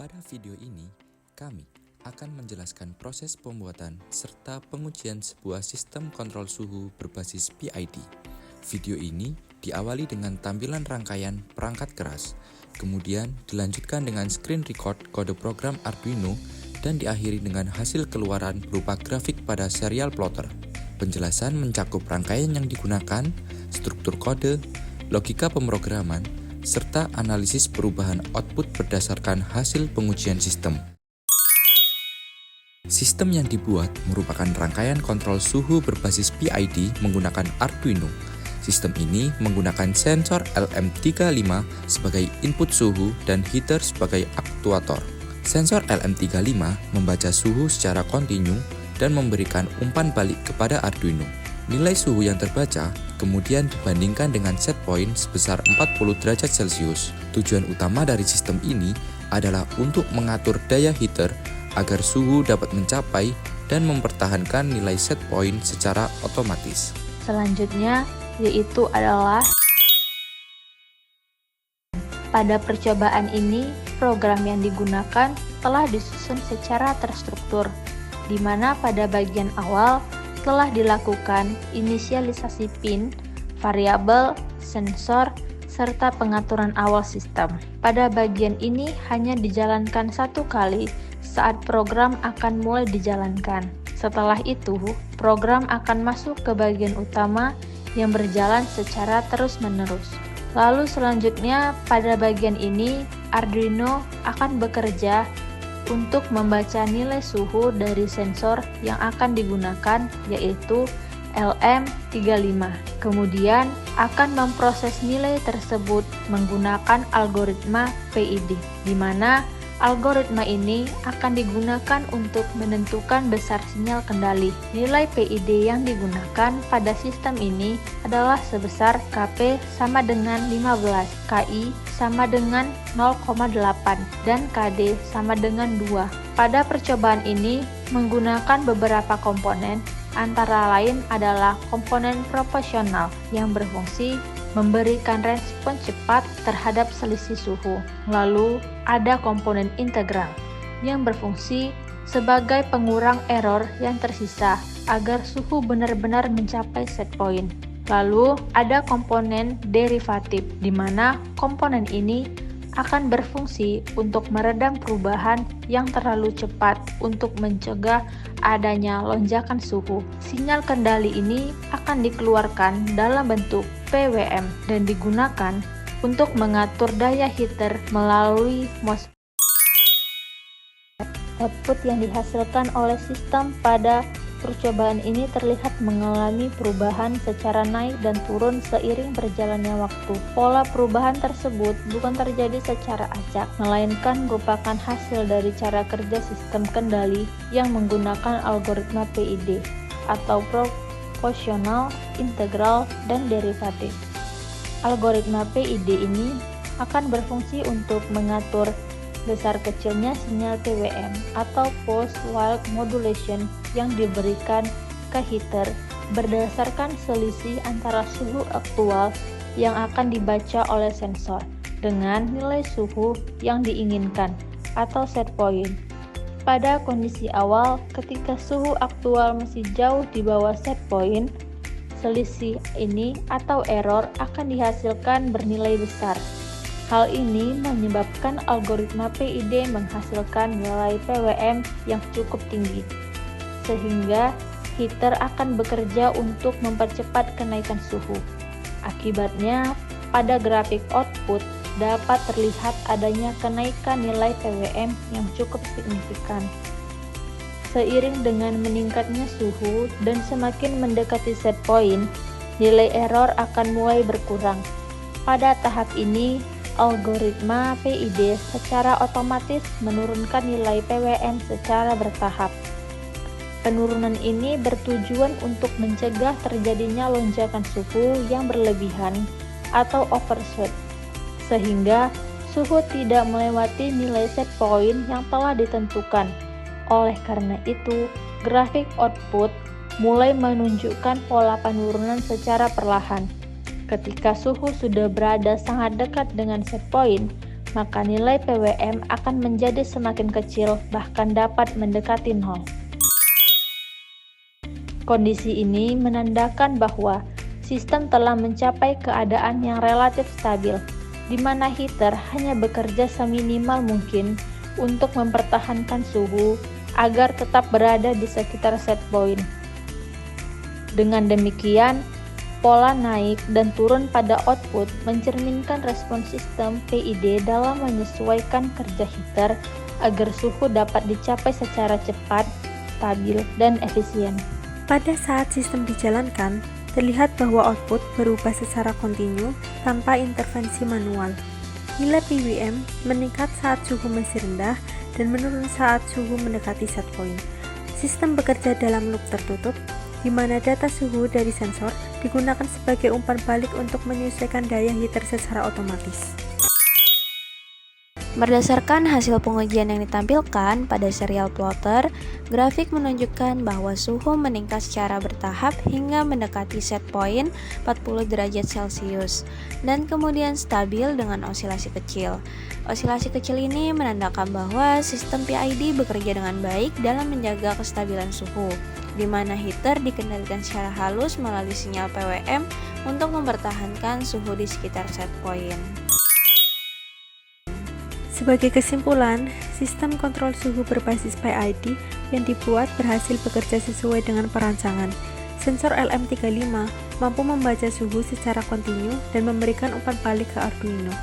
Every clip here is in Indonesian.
Pada video ini, kami akan menjelaskan proses pembuatan serta pengujian sebuah sistem kontrol suhu berbasis PID. Video ini diawali dengan tampilan rangkaian perangkat keras, kemudian dilanjutkan dengan screen record kode program Arduino, dan diakhiri dengan hasil keluaran berupa grafik pada serial plotter. Penjelasan mencakup rangkaian yang digunakan, struktur kode, logika pemrograman, serta analisis perubahan output berdasarkan hasil pengujian sistem. Sistem yang dibuat merupakan rangkaian kontrol suhu berbasis PID menggunakan Arduino. Sistem ini menggunakan sensor LM35 sebagai input suhu dan heater sebagai aktuator. Sensor LM35 membaca suhu secara kontinu dan memberikan umpan balik kepada Arduino. Nilai suhu yang terbaca kemudian dibandingkan dengan set point sebesar 40 derajat Celcius. Tujuan utama dari sistem ini adalah untuk mengatur daya heater agar suhu dapat mencapai dan mempertahankan nilai set point secara otomatis. Selanjutnya yaitu adalah pada percobaan ini, program yang digunakan telah disusun secara terstruktur, di mana pada bagian awal telah dilakukan inisialisasi pin, variabel, sensor, serta pengaturan awal sistem. Pada bagian ini hanya dijalankan satu kali saat program akan mulai dijalankan. Setelah itu, program akan masuk ke bagian utama yang berjalan secara terus-menerus. Lalu selanjutnya pada bagian ini Arduino akan bekerja untuk membaca nilai suhu dari sensor yang akan digunakan, yaitu LM35. Kemudian akan memproses nilai tersebut menggunakan algoritma PID, di mana algoritma ini akan digunakan untuk menentukan besar sinyal kendali. Nilai PID yang digunakan pada sistem ini adalah sebesar Kp sama dengan 15, Ki sama dengan 0,8, dan Kd sama dengan 2. Pada percobaan ini menggunakan beberapa komponen, antara lain adalah komponen proporsional yang berfungsi memberikan respon cepat terhadap selisih suhu. Lalu ada komponen integral yang berfungsi sebagai pengurang error yang tersisa agar suhu benar-benar mencapai set point. Lalu ada komponen derivatif, di mana komponen ini akan berfungsi untuk meredam perubahan yang terlalu cepat untuk mencegah adanya lonjakan suhu. Sinyal kendali ini akan dikeluarkan dalam bentuk PWM dan digunakan untuk mengatur daya heater melalui MOSFET. Output yang dihasilkan oleh sistem pada percobaan ini terlihat mengalami perubahan secara naik dan turun seiring berjalannya waktu. Pola perubahan tersebut bukan terjadi secara acak, melainkan merupakan hasil dari cara kerja sistem kendali yang menggunakan algoritma PID atau proporsional, integral, dan derivatif. Algoritma PID ini akan berfungsi untuk mengatur besar kecilnya sinyal PWM atau pulse width modulation yang diberikan ke heater berdasarkan selisih antara suhu aktual yang akan dibaca oleh sensor dengan nilai suhu yang diinginkan atau set point. Pada kondisi awal, ketika suhu aktual masih jauh di bawah set point, selisih ini atau error akan dihasilkan bernilai besar. Hal ini menyebabkan algoritma PID menghasilkan nilai PWM yang cukup tinggi, sehingga heater akan bekerja untuk mempercepat kenaikan suhu. Akibatnya, pada grafik output dapat terlihat adanya kenaikan nilai PWM yang cukup signifikan. Seiring dengan meningkatnya suhu dan semakin mendekati set point, nilai error akan mulai berkurang. Pada tahap ini, algoritma PID secara otomatis menurunkan nilai PWM secara bertahap. Penurunan ini bertujuan untuk mencegah terjadinya lonjakan suhu yang berlebihan atau overshoot, sehingga suhu tidak melewati nilai set point yang telah ditentukan. Oleh karena itu, grafik output mulai menunjukkan pola penurunan secara perlahan. Ketika suhu sudah berada sangat dekat dengan set point, maka nilai PWM akan menjadi semakin kecil, bahkan dapat mendekati nol. Kondisi ini menandakan bahwa sistem telah mencapai keadaan yang relatif stabil, di mana heater hanya bekerja seminimal mungkin untuk mempertahankan suhu agar tetap berada di sekitar set point. Dengan demikian, pola naik dan turun pada output mencerminkan respon sistem PID dalam menyesuaikan kerja heater agar suhu dapat dicapai secara cepat, stabil, dan efisien. Pada saat sistem dijalankan, terlihat bahwa output berubah secara kontinu tanpa intervensi manual. Nilai PWM meningkat saat suhu masih rendah dan menurun saat suhu mendekati set point. Sistem bekerja dalam loop tertutup, di mana data suhu dari sensor digunakan sebagai umpan balik untuk menyesuaikan daya heater secara otomatis. Berdasarkan hasil pengujian yang ditampilkan pada serial plotter, grafik menunjukkan bahwa suhu meningkat secara bertahap hingga mendekati set point 40 derajat Celcius dan kemudian stabil dengan osilasi kecil. Osilasi kecil ini menandakan bahwa sistem PID bekerja dengan baik dalam menjaga kestabilan suhu, di mana heater dikendalikan secara halus melalui sinyal PWM untuk mempertahankan suhu di sekitar set point. Sebagai kesimpulan, sistem kontrol suhu berbasis PID yang dibuat berhasil bekerja sesuai dengan perancangan. Sensor LM35 mampu membaca suhu secara kontinu dan memberikan umpan balik ke Arduino.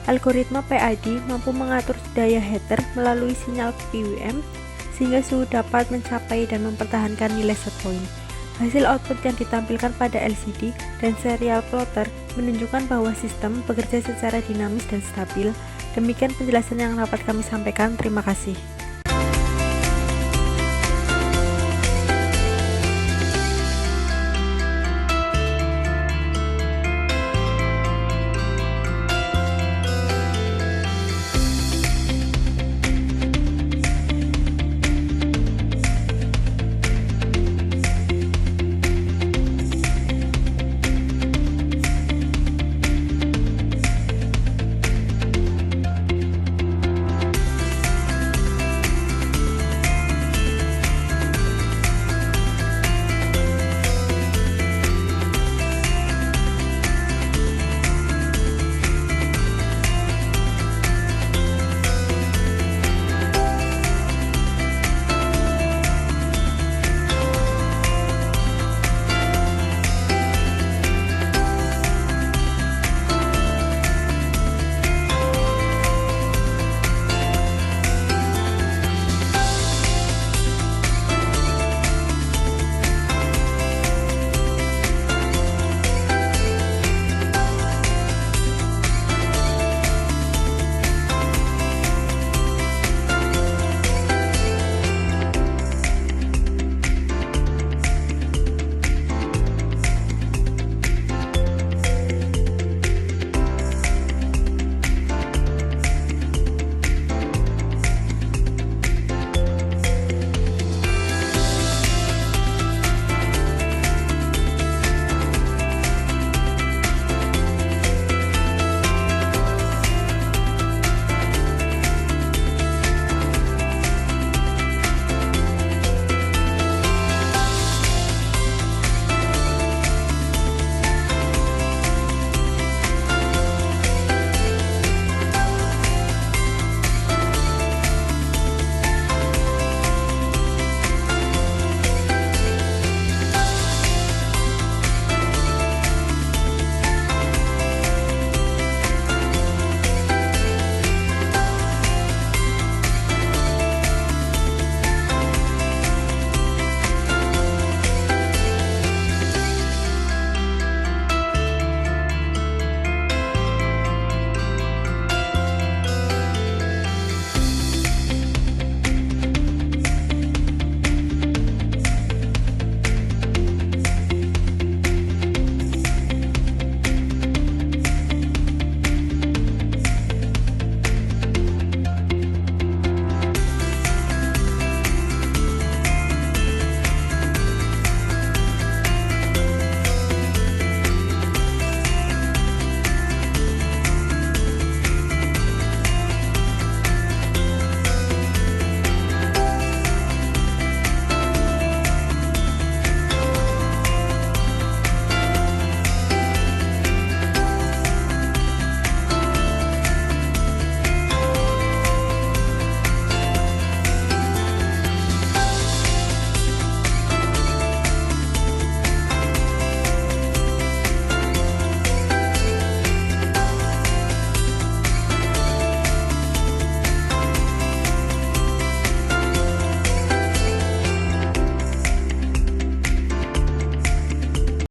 Algoritma PID mampu mengatur daya heater melalui sinyal PWM sehingga suhu dapat mencapai dan mempertahankan nilai set point. Hasil output yang ditampilkan pada LCD dan serial plotter menunjukkan bahwa sistem bekerja secara dinamis dan stabil. Demikian penjelasan yang dapat kami sampaikan. Terima kasih.